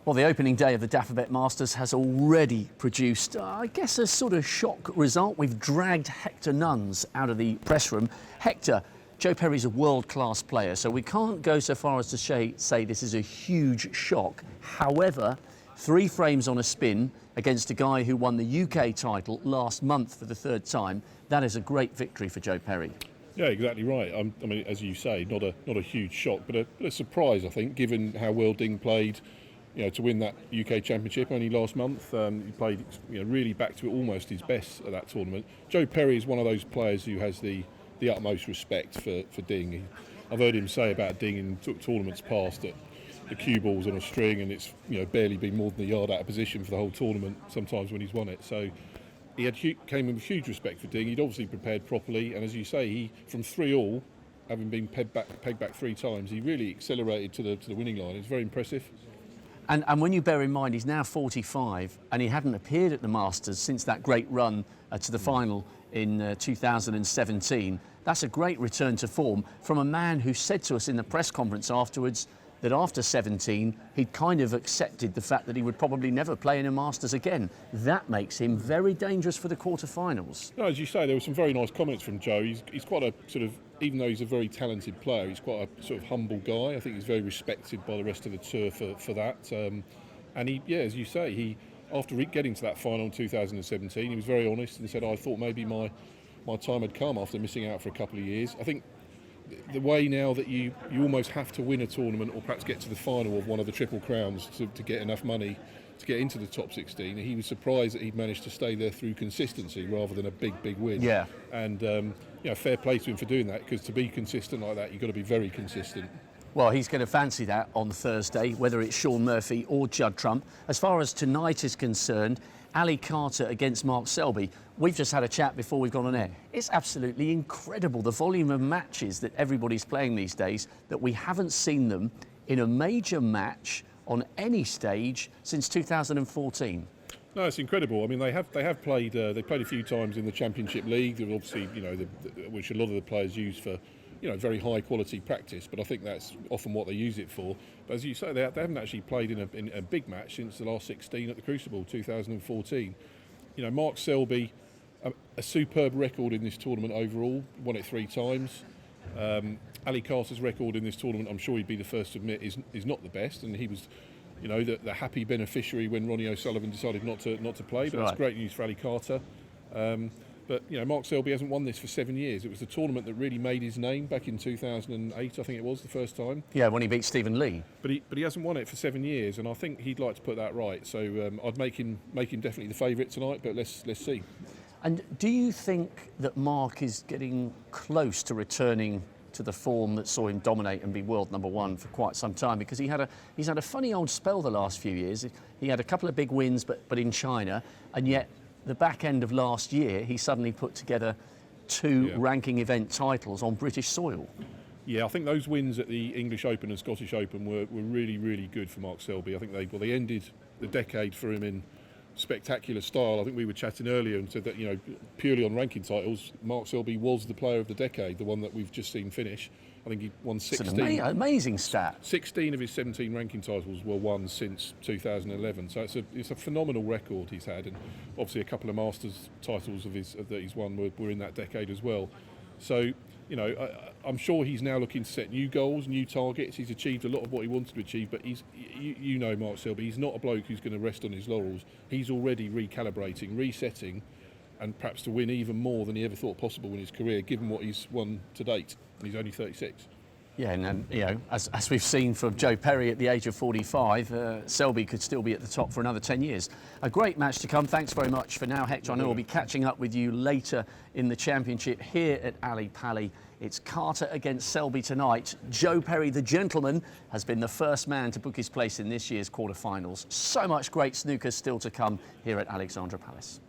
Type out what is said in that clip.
Well, the opening day of the Dafabet Masters has already produced, I guess, a sort of shock result. We've dragged Hector Nuns out of the press room. Hector, Joe Perry's a world-class player, so we can't go so far as to say this is a huge shock. However, 3 frames on a spin against a guy who won the UK title last month for the 3rd time, that is a great victory for Joe Perry. Yeah, exactly right. I mean, as you say, not a huge shock, but a surprise, I think, given how well Ding played. You know, to win that UK Championship only last month, he played really back to almost his best at that tournament. Joe Perry is one of those players who has the utmost respect for Ding. I've heard him say about Ding in tournaments past that the cue ball's on a string and it's barely been more than a yard out of position for the whole tournament sometimes when he's won it. So he came in with huge respect for Ding. He'd obviously prepared properly, and as you say, he from 3-all, having been pegged back 3 times, he really accelerated to the winning line. It's very impressive. And when you bear in mind he's now 45 and he hadn't appeared at the Masters since that great run to the final in 2017, that's a great return to form from a man who said to us in the press conference afterwards that after 17 he'd kind of accepted the fact that he would probably never play in a Masters again. That makes him very dangerous for the quarterfinals. No, as you say, there were some very nice comments from Joe. He's quite a sort of, even though he's a very talented player, he's quite a sort of humble guy. I think he's very respected by the rest of the tour for that. And as you say, after getting to that final in 2017, he was very honest and said, I thought maybe my time had come after missing out for a couple of years. I think the way now that you almost have to win a tournament or perhaps get to the final of one of the Triple Crowns to get enough money to get into the top 16, he was surprised that he'd managed to stay there through consistency rather than a big win. Yeah. And fair play to him for doing that, because to be consistent like that, you've got to be very consistent. Well, he's going to fancy that on Thursday, whether it's Sean Murphy or Judd Trump. As far as tonight is concerned, Ali Carter against Mark Selby. We've just had a chat before we've gone on air. It's absolutely incredible, the volume of matches that everybody's playing these days, that we haven't seen them in a major match on any stage since 2014. No, it's incredible. I mean, they have played. They played a few times in the Championship League. They're obviously, which a lot of the players use for, very high quality practice. But I think that's often what they use it for. But as you say, they haven't actually played in a big match since the last 16 at the Crucible, 2014. Mark Selby, a superb record in this tournament overall. Won it 3 times. Ali Carter's record in this tournament, I'm sure he'd be the first to admit, is not the best, and he was, the happy beneficiary when Ronnie O'Sullivan decided not to play. But that's great news for Ali Carter. But Mark Selby hasn't won this for 7 years. It was the tournament that really made his name back in 2008, I think it was, the first time. Yeah, when he beat Stephen Lee. But he hasn't won it for 7 years, and I think he'd like to put that right. So I'd make him definitely the favourite tonight. But let's see. And do you think that Mark is getting close to returning to the form that saw him dominate and be world #1 for quite some time? Because he's had a funny old spell the last few years. He had a couple of big wins, but in China, and yet the back end of last year he suddenly put together 2 ranking event titles on British soil. Yeah, I think those wins at the English Open and Scottish Open were really good for Mark Selby. I think they ended the decade for him in spectacular style. I think we were chatting earlier and said that purely on ranking titles, Mark Selby was the player of the decade, the one that we've just seen finish. I think he won 16. It's an amazing stat. 16 of his 17 ranking titles were won since 2011. So it's a phenomenal record he's had, and obviously a couple of Masters titles that he's won were in that decade as well. So I'm sure he's now looking to set new goals, new targets. He's achieved a lot of what he wanted to achieve, but Mark Selby, he's not a bloke who's going to rest on his laurels. He's already recalibrating, resetting, and perhaps to win even more than he ever thought possible in his career, given what he's won to date. And he's only 36. Yeah, and as we've seen from Joe Perry at the age of 45, Selby could still be at the top for another 10 years. A great match to come. Thanks very much for now, Hector. I know we'll be catching up with you later in the championship here at Ali Pali. It's Carter against Selby tonight. Joe Perry, the gentleman, has been the first man to book his place in this year's quarterfinals. So much great snooker still to come here at Alexandra Palace.